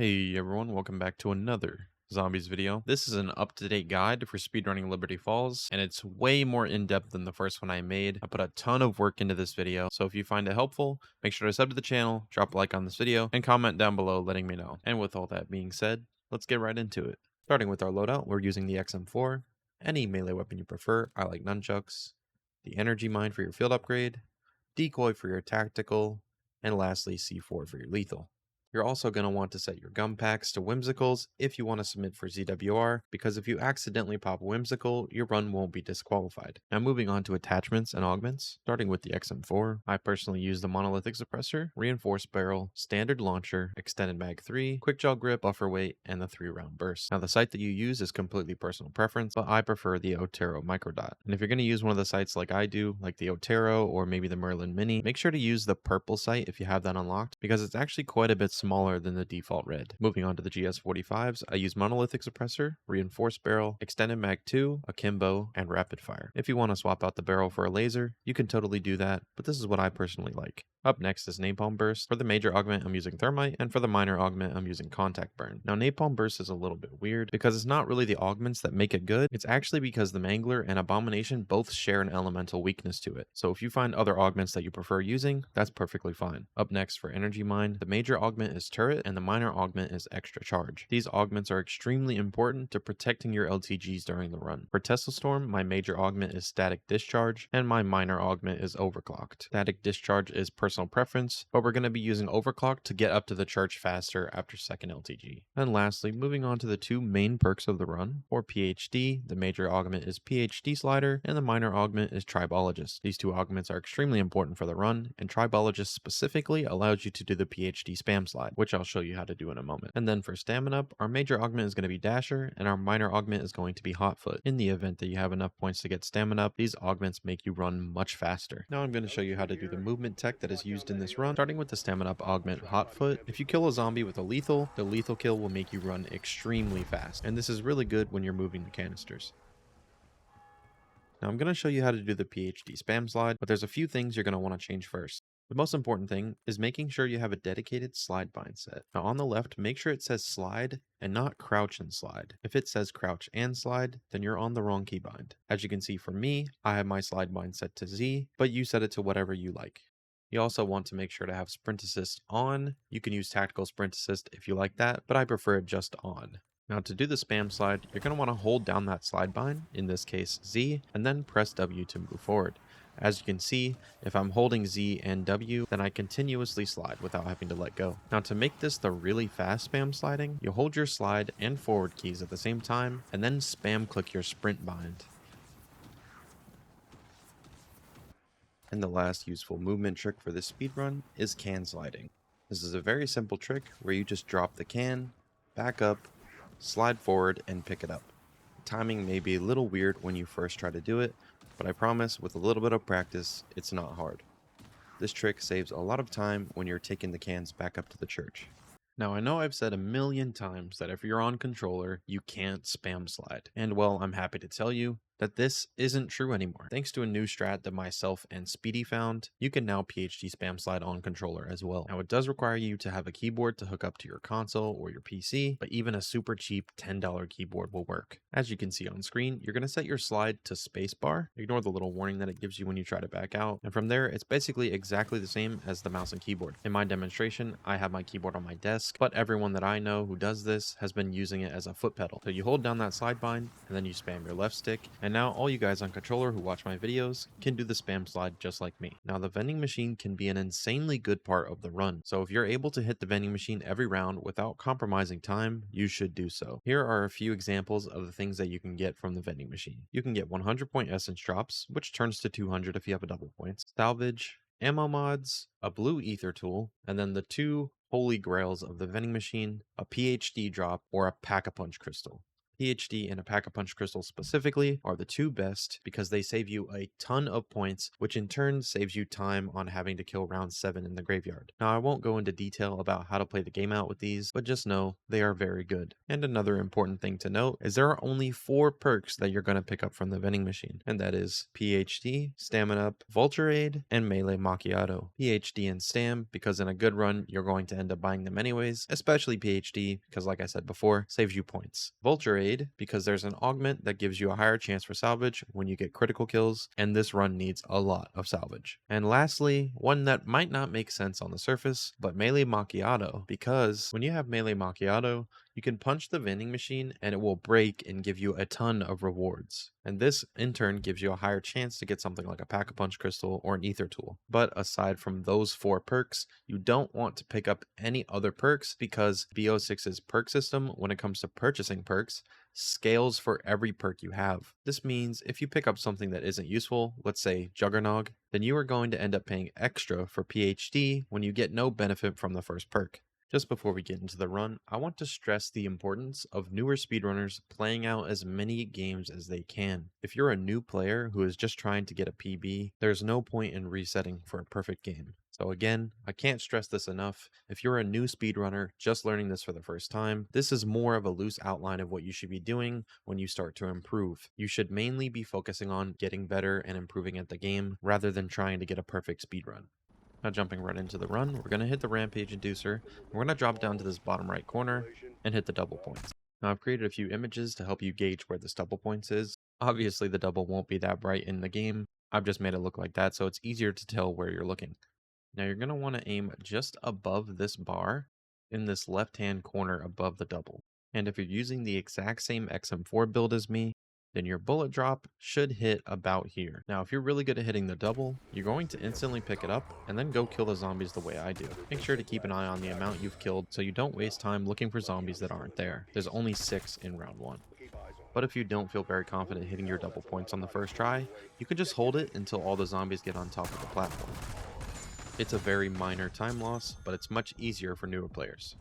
Hey everyone, welcome back to another zombies video. This is an up-to-date guide for speedrunning Liberty Falls, and it's way more in-depth than the first one I made. I put a ton of work into this video, so if you find it helpful, make sure to sub to the channel, drop a like on this video, and comment down below letting me know. And with all that being said, let's get right into it. Starting with our loadout, we're using the XM4, any melee weapon you prefer. I like nunchucks, the energy mine for your field upgrade, decoy for your tactical, and lastly C4 for your lethal. You're also going to want to set your gun packs to whimsicals if you want to submit for ZWR, because if you accidentally pop whimsical, your run won't be disqualified. Now moving on to attachments and augments, starting with the XM4, I personally use the monolithic suppressor, reinforced barrel, standard launcher, extended mag 3, quick jaw grip, buffer weight, and the 3-round burst. Now the sight that you use is completely personal preference, but I prefer the Otero microdot. And if you're going to use one of the sights like I do, like the Otero or maybe the Merlin Mini, make sure to use the purple sight if you have that unlocked, because it's actually quite a bit smaller than the default red. Moving on to the GS45s, I use monolithic suppressor, reinforced barrel, extended mag 2, akimbo, and rapid fire. If you want to swap out the barrel for a laser, you can totally do that, but this is what I personally like. Up next is Napalm Burst. For the major augment, I'm using Thermite, and for the minor augment, I'm using Contact Burn. Now, Napalm Burst is a little bit weird because it's not really the augments that make it good. It's actually because the Mangler and Abomination both share an elemental weakness to it. So if you find other augments that you prefer using, that's perfectly fine. Up next for Energy Mine, the major augment is Turret, and the minor augment is Extra Charge. These augments are extremely important to protecting your LTGs during the run. For Tesla Storm, my major augment is Static Discharge, and my minor augment is Overclocked. Static Discharge is personal preference, but we're going to be using Overclock to get up to the church faster after second LTG. And lastly, moving on to the two main perks of the run. For PhD, the major augment is PhD Slider, and the minor augment is Tribologist. These two augments are extremely important for the run, and Tribologist specifically allows you to do the PhD spam slide, which I'll show you how to do in a moment. And then for stamina up, our major augment is going to be Dasher, and our minor augment is going to be Hotfoot. In the event that you have enough points to get stamina up, these augments make you run much faster. Now I'm going to show you how to do the movement tech that is used in this run, starting with the stamina up augment Hotfoot. If you kill a zombie with a lethal, the lethal kill will make you run extremely fast, and this is really good when you're moving the canisters. Now I'm going to show you how to do the PhD spam slide, but there's a few things you're going to want to change first. The most important thing is making sure you have a dedicated slide bind set. Now on the left, make sure it says slide and not crouch and slide. If it says crouch and slide, then you're on the wrong keybind. As you can see for me, I have my slide bind set to Z, but you set it to whatever you like. You also want to make sure to have sprint assist on. You can use tactical sprint assist if you like that, but I prefer it just on. Now to do the spam slide, you're going to want to hold down that slide bind, in this case Z, and then press W to move forward. As you can see, if I'm holding Z and W, then I continuously slide without having to let go. Now to make this the really fast spam sliding, you hold your slide and forward keys at the same time, and then spam click your sprint bind. And the last useful movement trick for this speedrun is can sliding. This is a very simple trick where you just drop the can, back up, slide forward, and pick it up. The timing may be a little weird when you first try to do it, but I promise with a little bit of practice, it's not hard. This trick saves a lot of time when you're taking the cans back up to the church. Now I know I've said a million times that if you're on controller, you can't spam slide. And well, I'm happy to tell you that this isn't true anymore. Thanks to a new strat that myself and Speedy found, you can now PhD spam slide on controller as well. Now it does require you to have a keyboard to hook up to your console or your PC, but even a super cheap $10 keyboard will work. As you can see on screen, you're going to set your slide to spacebar. Ignore the little warning that it gives you when you try to back out. And from there, it's basically exactly the same as the mouse and keyboard. In my demonstration, I have my keyboard on my desk, but everyone that I know who does this has been using it as a foot pedal. So you hold down that slide bind, and then you spam your left stick, and now all you guys on controller who watch my videos can do the spam slide just like me. Now the vending machine can be an insanely good part of the run, so if you're able to hit the vending machine every round without compromising time, you should do so. Here are a few examples of the things that you can get from the vending machine. You can get 100 point essence drops, which turns to 200 if you have a double points, salvage, ammo mods, a blue ether tool, and then the two holy grails of the vending machine, a PhD drop or a pack-a-punch crystal. PhD and a Pack-a-Punch Crystal specifically are the two best because they save you a ton of points, which in turn saves you time on having to kill round 7 in the graveyard. Now I won't go into detail about how to play the game out with these, but just know they are very good. And another important thing to note is there are only 4 perks that you're going to pick up from the vending machine, and that is PhD, Stamina Up, Vulture Aid, and Melee Macchiato. PhD and Stam because in a good run you're going to end up buying them anyways, especially PhD because like I said before, saves you points. Vulture Aid because there's an augment that gives you a higher chance for salvage when you get critical kills, and this run needs a lot of salvage. And lastly, one that might not make sense on the surface, but Melee Macchiato, because when you have Melee Macchiato, you can punch the vending machine and it will break and give you a ton of rewards. And this in turn gives you a higher chance to get something like a Pack-a-Punch Crystal or an Ether Tool. But aside from those 4 perks, you don't want to pick up any other perks because BO6's perk system, when it comes to purchasing perks, scales for every perk you have. This means if you pick up something that isn't useful, let's say Juggernog, then you are going to end up paying extra for PhD when you get no benefit from the first perk. Just before we get into the run, I want to stress the importance of newer speedrunners playing out as many games as they can. If you're a new player who is just trying to get a PB, there's no point in resetting for a perfect game. So again, I can't stress this enough. If you're a new speedrunner just learning this for the first time, this is more of a loose outline of what you should be doing when you start to improve. You should mainly be focusing on getting better and improving at the game rather than trying to get a perfect speedrun. Now jumping right into the run, we're going to hit the Rampage Inducer, and we're going to drop down to this bottom right corner and hit the double points. Now I've created a few images to help you gauge where this double points is. Obviously the double won't be that bright in the game, I've just made it look like that so it's easier to tell where you're looking. Now you're going to want to aim just above this bar in this left hand corner above the double. And if you're using the exact same XM4 build as me, then your bullet drop should hit about here. Now, if you're really good at hitting the double, you're going to instantly pick it up and then go kill the zombies the way I do. Make sure to keep an eye on the amount you've killed so you don't waste time looking for zombies that aren't there. There's only 6 in round 1. But if you don't feel very confident hitting your double points on the first try, you can just hold it until all the zombies get on top of the platform. It's a very minor time loss, but it's much easier for newer players.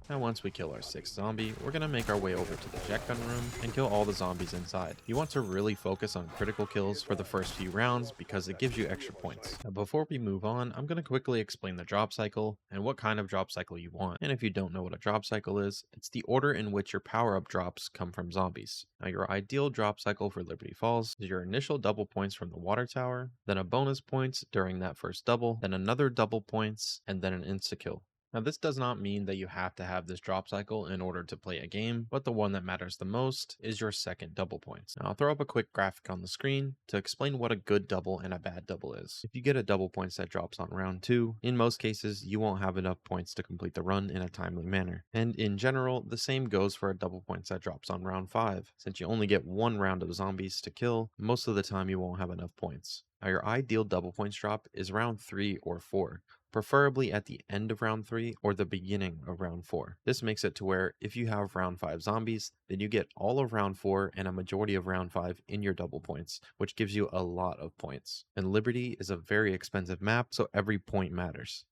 Now once we kill our 6th zombie, we're going to make our way over to the jet gun room and kill all the zombies inside. You want to really focus on critical kills for the first few rounds because it gives you extra points. Now before we move on, I'm going to quickly explain the drop cycle and what kind of drop cycle you want. And if you don't know what a drop cycle is, it's the order in which your power-up drops come from zombies. Now your ideal drop cycle for Liberty Falls is your initial double points from the water tower, then a bonus points during that first double, then another double points, and then an insta-kill. Now this does not mean that you have to have this drop cycle in order to play a game, but the one that matters the most is your second double points. Now I'll throw up a quick graphic on the screen to explain what a good double and a bad double is. If you get a double points that drops on round 2, in most cases you won't have enough points to complete the run in a timely manner. And in general, the same goes for a double points that drops on round 5. Since you only get 1 round of zombies to kill, most of the time you won't have enough points. Now your ideal double points drop is round 3 or 4. Preferably at the end of round 3 or the beginning of round 4. This makes it to where if you have round 5 zombies, then you get all of round 4 and a majority of round 5 in your double points, which gives you a lot of points. And Liberty is a very expensive map, so every point matters.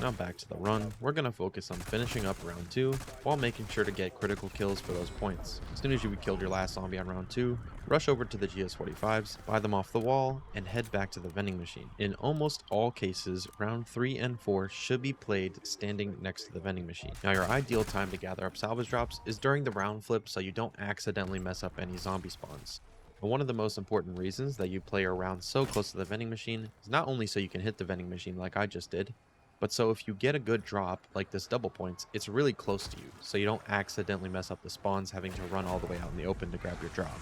Now back to the run, we're going to focus on finishing up round 2 while making sure to get critical kills for those points. As soon as you killed your last zombie on round 2, rush over to the GS45s, buy them off the wall, and head back to the vending machine. In almost all cases, round 3 and 4 should be played standing next to the vending machine. Now your ideal time to gather up salvage drops is during the round flip so you don't accidentally mess up any zombie spawns. But one of the most important reasons that you play around so close to the vending machine is not only so you can hit the vending machine like I just did, but so if you get a good drop, like this double points, it's really close to you, so you don't accidentally mess up the spawns having to run all the way out in the open to grab your drop.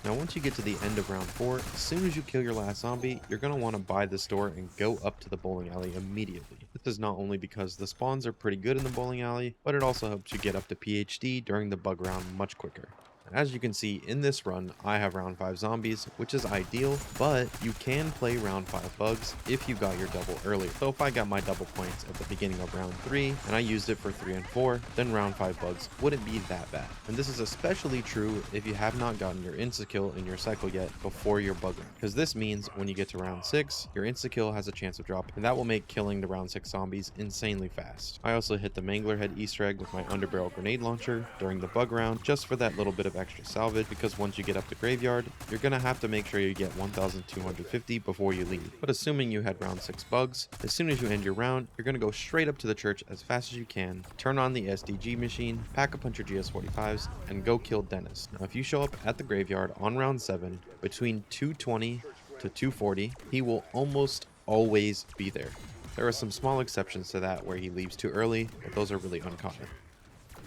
Now once you get to the end of round 4, as soon as you kill your last zombie, you're going to want to buy the store and go up to the bowling alley immediately. This is not only because the spawns are pretty good in the bowling alley, but it also helps you get up to PhD during the bug round much quicker. As you can see in this run, I have round 5 zombies, which is ideal, but you can play round 5 bugs if you got your double early. So if I got my double points at the beginning of round 3 and I used it for 3 and 4, then round 5 bugs wouldn't be that bad. And this is especially true if you have not gotten your insta-kill in your cycle yet before your bug round. Because this means when you get to round 6, your insta-kill has a chance of drop, and that will make killing the round 6 zombies insanely fast. I also hit the Mangler Head Easter egg with my underbarrel grenade launcher during the bug round just for that little bit of extra salvage, because once you get up the graveyard, you're gonna have to make sure you get 1250 before you leave. But assuming you had round 6 bugs, as soon as you end your round, you're gonna go straight up to the church as fast as you can, turn on the SDG machine, pack a bunch of GS45s, and go kill Dennis. Now if you show up at the graveyard on round 7, between 220 to 240, he will almost always be there. There are some small exceptions to that where he leaves too early, but those are really uncommon.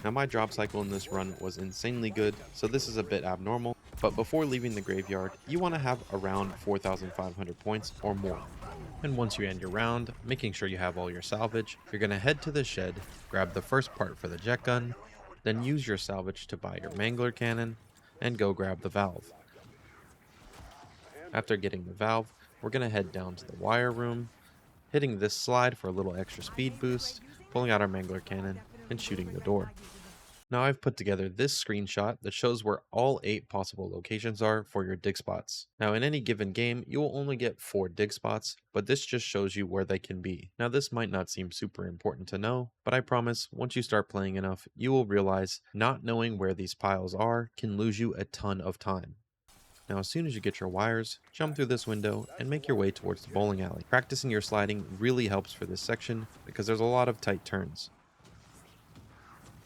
Now my drop cycle in this run was insanely good, so this is a bit abnormal, but before leaving the graveyard, you want to have around 4,500 points or more. And once you end your round, making sure you have all your salvage, you're going to head to the shed, grab the first part for the jet gun, then use your salvage to buy your mangler cannon, and go grab the valve. After getting the valve, we're going to head down to the wire room, hitting this slide for a little extra speed boost, pulling out our mangler cannon, and shooting the door. Now I've put together this screenshot that shows where all 8 possible locations are for your dig spots. Now in any given game, you will only get 4 dig spots, but this just shows you where they can be. Now this might not seem super important to know, but I promise once you start playing enough, you will realize not knowing where these piles are can lose you a ton of time. Now as soon as you get your wires, jump through this window and make your way towards the bowling alley. Practicing your sliding really helps for this section because there's a lot of tight turns.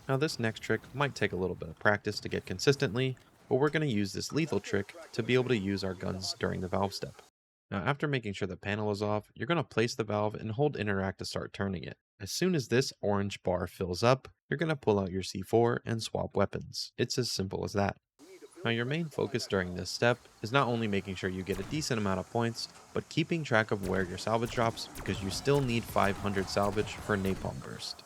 Now this next trick might take a little bit of practice to get consistently, but we're going to use this lethal trick to be able to use our guns during the valve step. Now after making sure the panel is off, you're going to place the valve and hold interact to start turning it. As soon as this orange bar fills up, you're going to pull out your C4 and swap weapons. It's as simple as that. Now your main focus during this step is not only making sure you get a decent amount of points, but keeping track of where your salvage drops because you still need 500 salvage for napalm burst.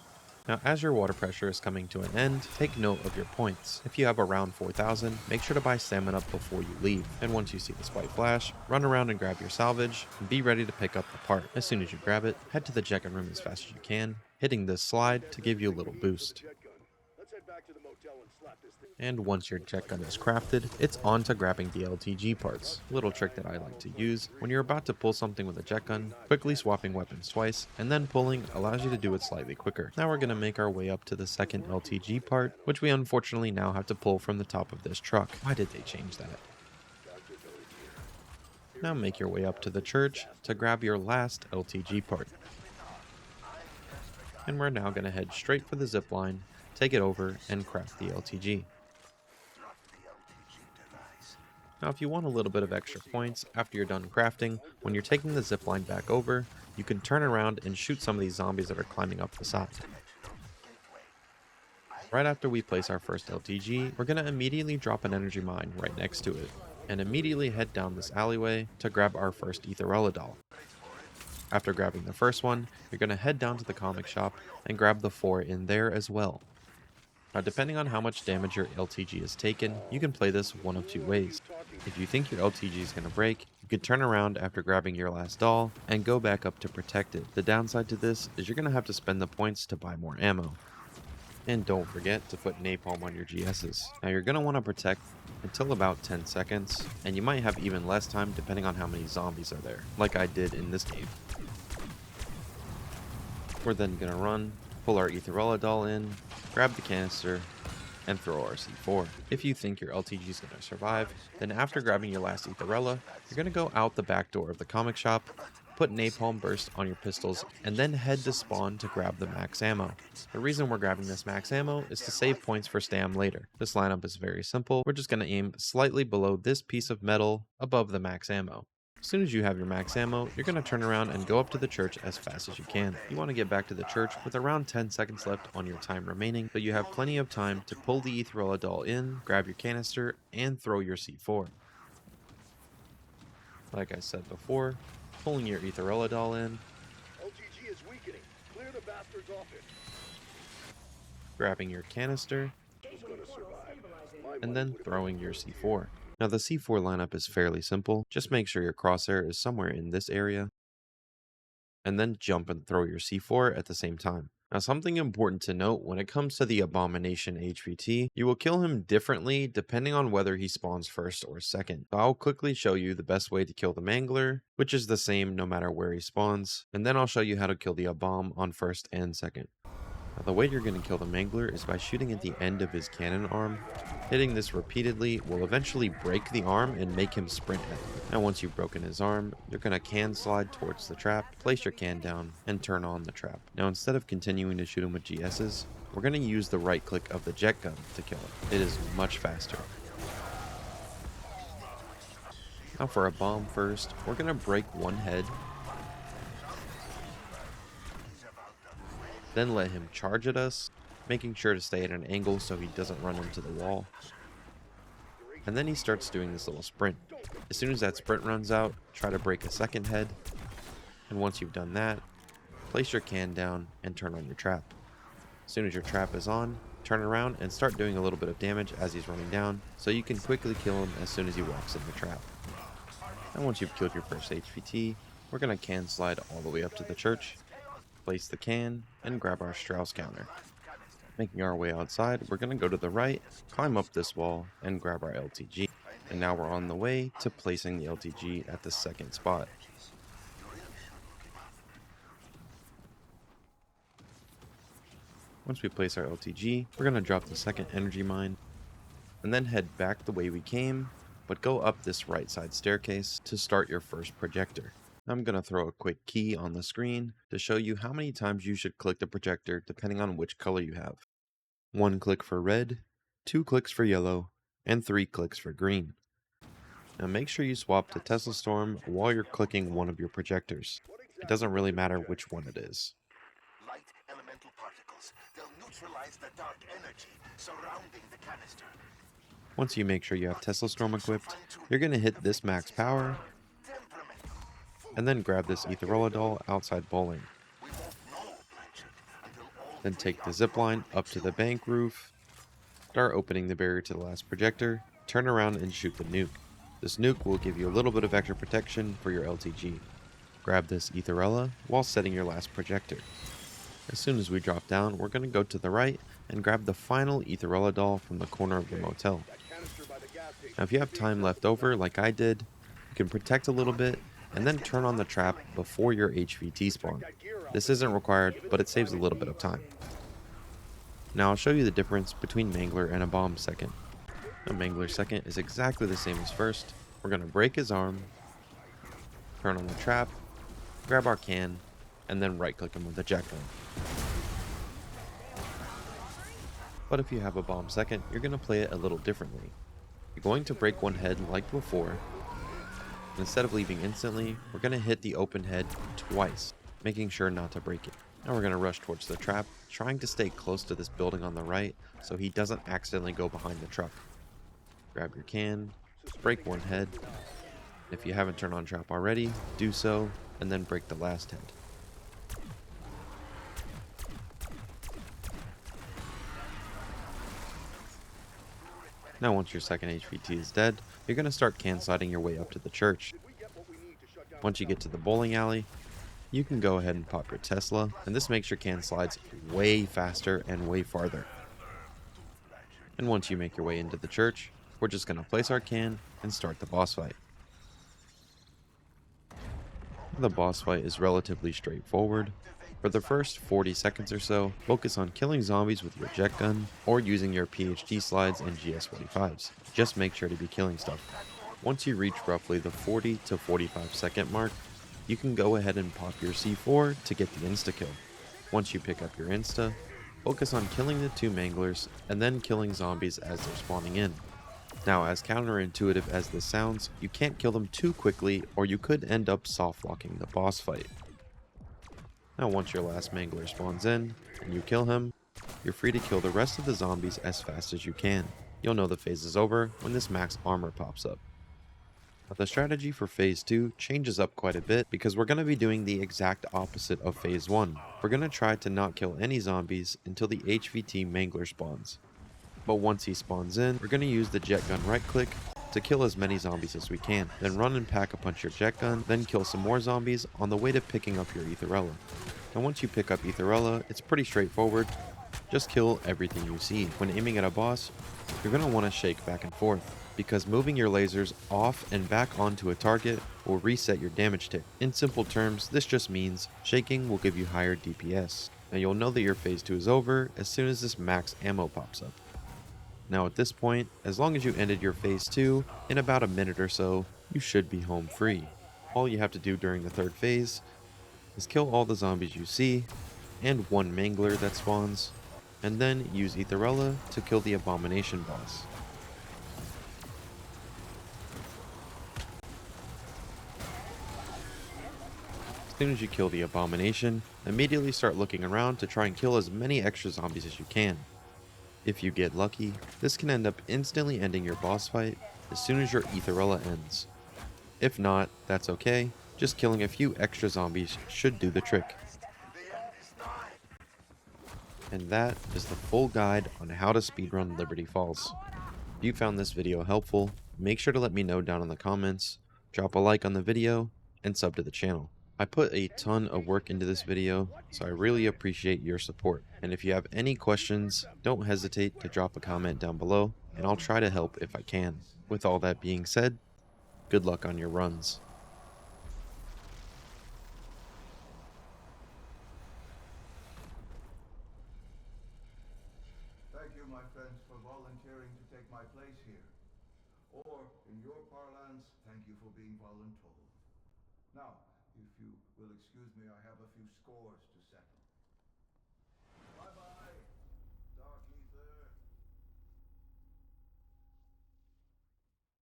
Now as your water pressure is coming to an end, take note of your points. If you have around 4,000, make sure to buy stamina before you leave. And once you see this white flash, run around and grab your salvage and be ready to pick up the part. As soon as you grab it, head to the check-in room as fast as you can, hitting this slide to give you a little boost. And once your jet gun is crafted, it's on to grabbing the LTG parts. A little trick that I like to use, when you're about to pull something with a jet gun, quickly swapping weapons twice, and then pulling allows you to do it slightly quicker. Now we're going to make our way up to the second LTG part, which we unfortunately now have to pull from the top of this truck. Why did they change that? Now make your way up to the church to grab your last LTG part. And we're now going to head straight for the zip line, take it over, and craft the LTG. Now if you want a little bit of extra points after you're done crafting, when you're taking the zipline back over, you can turn around and shoot some of these zombies that are climbing up the side. Right after we place our first LTG, we're going to immediately drop an energy mine right next to it, and immediately head down this alleyway to grab our first Etherella doll. After grabbing the first one, you're going to head down to the comic shop and grab the 4 in there as well. Now depending on how much damage your LTG has taken, you can play this one of 2 ways. If you think your LTG is going to break, you could turn around after grabbing your last doll and go back up to protect it. The downside to this is you're going to have to spend the points to buy more ammo. And don't forget to put napalm on your GSs. Now you're going to want to protect until about 10 seconds, and you might have even less time depending on how many zombies are there, like I did in this game. We're then going to run, pull our Etherella doll in, grab the canister, and throw our C4. If you think your LTG is going to survive, then after grabbing your last Etherella, you're going to go out the back door of the comic shop, put napalm burst on your pistols, and then head to spawn to grab the max ammo. The reason we're grabbing this max ammo is to save points for stam later. This lineup is very simple. We're just going to aim slightly below this piece of metal above the max ammo. As soon as you have your max ammo, you're going to turn around and go up to the church as fast as you can. You want to get back to the church with around 10 seconds left on your time remaining, but you have plenty of time to pull the Etherella doll in, grab your canister, and throw your C4. Like I said before, pulling your Etherella doll in, LTG is weakening. Clear the bastards off it. grabbing your canister, Who's gonna survive? and then throwing your C4. Now the C4 lineup is fairly simple. Just make sure your crosshair is somewhere in this area, and then jump and throw your C4 at the same time. Now something important to note when it comes to the Abomination HVT, you will kill him differently depending on whether he spawns first or second. So I'll quickly show you the best way to kill the Mangler, which is the same no matter where he spawns, and then I'll show you how to kill the Abom on first and second. Now, the way you're going to kill the Mangler is by shooting at the end of his cannon arm. Hitting this repeatedly will eventually break the arm and make him sprint at you. Now once you've broken his arm, you're going to can slide towards the trap, place your can down, and turn on the trap. Now instead of continuing to shoot him with GSs, we're going to use the right click of the jet gun to kill him. It is much faster. Now for a bomb first, we're going to break one head, then let him charge at us, making sure to stay at an angle so he doesn't run into the wall. And then he starts doing this little sprint. As soon as that sprint runs out, try to break a second head, and once you've done that, place your can down and turn on your trap. As soon as your trap is on, turn around and start doing a little bit of damage as he's running down, so you can quickly kill him as soon as he walks in the trap. And once you've killed your first HVT, we're going to can slide all the way up to the church, place the can, and grab our Strauss counter. Making our way outside, we're going to go to the right, climb up this wall, and grab our LTG. And now we're on the way to placing the LTG at the second spot. Once we place our LTG, we're going to drop the second energy mine, and then head back the way we came, but go up this right side staircase to start your first projector. I'm going to throw a quick key on the screen to show you how many times you should click the projector depending on which color you have. 1 click for red, 2 clicks for yellow, and 3 clicks for green. Now make sure you swap to Tesla Storm while you're clicking one of your projectors. It doesn't really matter which one it is. Light elemental particles. They'll neutralize the dark energy surrounding the canister. Once you make sure you have Tesla Storm equipped, you're going to hit this max power, and then grab this Aetherolidol outside bowling. Then take the zipline up to the bank roof, start opening the barrier to the last projector, turn around and shoot the nuke. This nuke will give you a little bit of extra protection for your LTG. Grab this Aetherella while setting your last projector. As soon as we drop down, we're going to go to the right and grab the final Aetherolidol from the corner of the motel. Now if you have time left over like I did, you can protect a little bit and then turn on the trap before your HVT spawn. This isn't required, but it saves a little bit of time. Now I'll show you the difference between Mangler and a bomb second. A Mangler second is exactly the same as first. We're going to break his arm, turn on the trap, grab our can, and then right click him with a jet gun. But if you have a bomb second, you're going to play it a little differently. You're going to break one head like before. Instead of leaving instantly, we're going to hit the open head twice, making sure not to break it. Now we're going to rush towards the trap, trying to stay close to this building on the right so he doesn't accidentally go behind the truck. Grab your can, break one head. If you haven't turned on trap already, do so, and then break the last head. Now once your second HVT is dead, you're going to start can sliding your way up to the church. Once you get to the bowling alley, you can go ahead and pop your Tesla, and this makes your can slides way faster and way farther. And once you make your way into the church, we're just going to place our can and start the boss fight. The boss fight is relatively straightforward. For the first 40 seconds or so, focus on killing zombies with your jet gun or using your PhD slides and GS-45s. Just make sure to be killing stuff. Once you reach roughly the 40 to 45 second mark, you can go ahead and pop your C4 to get the insta-kill. Once you pick up your insta, focus on killing the 2 Manglers and then killing zombies as they're spawning in. Now, as counterintuitive as this sounds, you can't kill them too quickly or you could end up soft-locking the boss fight. Now once your last Mangler spawns in, and you kill him, you're free to kill the rest of the zombies as fast as you can. You'll know the phase is over when this max armor pops up. Now the strategy for phase 2 changes up quite a bit because we're going to be doing the exact opposite of phase 1. We're going to try to not kill any zombies until the HVT Mangler spawns. But once he spawns in, we're going to use the jet gun right click to kill as many zombies as we can. Then run and pack a punch your jet gun, then kill some more zombies on the way to picking up your Aetherella. And once you pick up Aetherella, it's pretty straightforward. Just kill everything you see. When aiming at a boss, you're going to want to shake back and forth, because moving your lasers off and back onto a target will reset your damage tick. In simple terms, this just means shaking will give you higher DPS. Now you'll know that your phase 2 is over as soon as this max ammo pops up. Now at this point, as long as you ended your phase 2 in about a minute or so, you should be home free. All you have to do during the third phase is kill all the zombies you see, and one mangler that spawns, and then use Etherella to kill the Abomination boss. As soon as you kill the Abomination, immediately start looking around to try and kill as many extra zombies as you can. If you get lucky, this can end up instantly ending your boss fight as soon as your Etherella ends. If not, that's okay, just killing a few extra zombies should do the trick. The end is nigh. And that is the full guide on how to speedrun Liberty Falls. If you found this video helpful, make sure to let me know down in the comments, drop a like on the video, and sub to the channel. I put a ton of work into this video, so I really appreciate your support. And if you have any questions, don't hesitate to drop a comment down below, and I'll try to help if I can. With all that being said, good luck on your runs. Thank you, my friends, for volunteering to take my place here. Or, in your parlance, thank you for being voluntold. Now, if you will excuse me, I have a few scores